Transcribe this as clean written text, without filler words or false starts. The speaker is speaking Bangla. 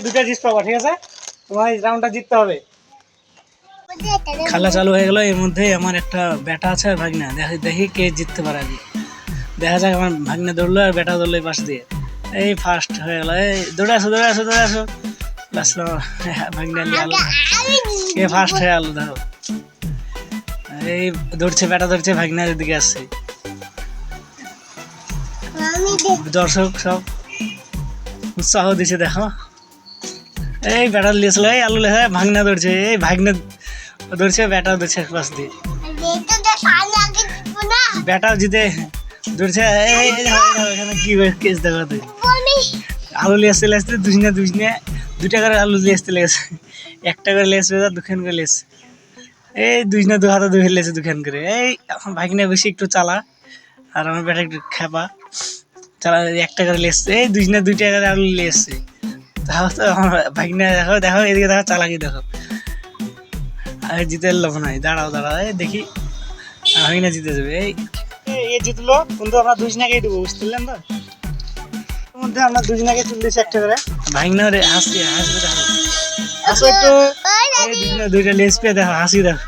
দুটা জিত পাবো, ঠিক আছে? তোমার এই রাউন্ডটা জিততে হবে। খেলা চালু হয়ে গেল। এর মধ্যে আমার একটা ব্যাটা আছে আর ভাগনা, দেখি দেখি কে জিততে পারে আগে। দেখা যাক। আমার ভাগনা দৌড়লো আর ব্যাটা দৌড়লো এই পাশ দিয়ে। এই ফার্স্ট হয়ে গেল। এই দৌড়ে আসো দৌড়ে আসো দৌড়ে আসো। লাস্ট ভাগনা নিয়ে আলো, কে ফার্স্ট হয়ে আলো দেখো। এই দৌড়ছে, ব্যাটা দৌড়ছে, ভাগনার দিকে আসছে। দর্শক সব উৎসাহ দিচ্ছে দেখো। এই ব্যাটা লিয়েছিল, এই আলু লেখা ভাগনা দৌড়ছে, এই ভাগনা দৌড়ছে, ব্যাটা দৌড়ছে পাশ দিয়ে। ব্যাটাও জিতে দৌড়ছে। এখানে কি কেস দেখো, আলু লিয়ে আসতে আসতে দুইটা করে আলু লিয়ে আসতে লেগেছে। একটা করে লেস পেয়ে দুখান করে লেস। এই দুজনে দু হাতে দুই লেছে দুখান করে। এই এখন ভাগনা বেশি একটু চালা আর আমার ব্যাটা একটু খেপা। চালা একটা করে লেসছে, এই দুজনে দুইটা করে আলু লিয়ে এসছে। তাও তো আমার ভাগনা দেখো দেখো এদিকে দেখো, চালাকি দেখো। আর জিতে এলো মনে হয়। দাঁড়াও দাঁড়াও, এই দেখি ভাগনা জিতে যাবে। এই এ জিতলো, কিন্তু আমরা দুজনাকেই দেবো, বুঝতে পারলেন তো? এর মধ্যে আমরা দুজনাকে তুলতেছি একটা করে। ভাগনা হাসবে দেখো, হাসো একটু। এই দুজনে দুইটা লেস পেয়ে দেখো, হাসি দেখো।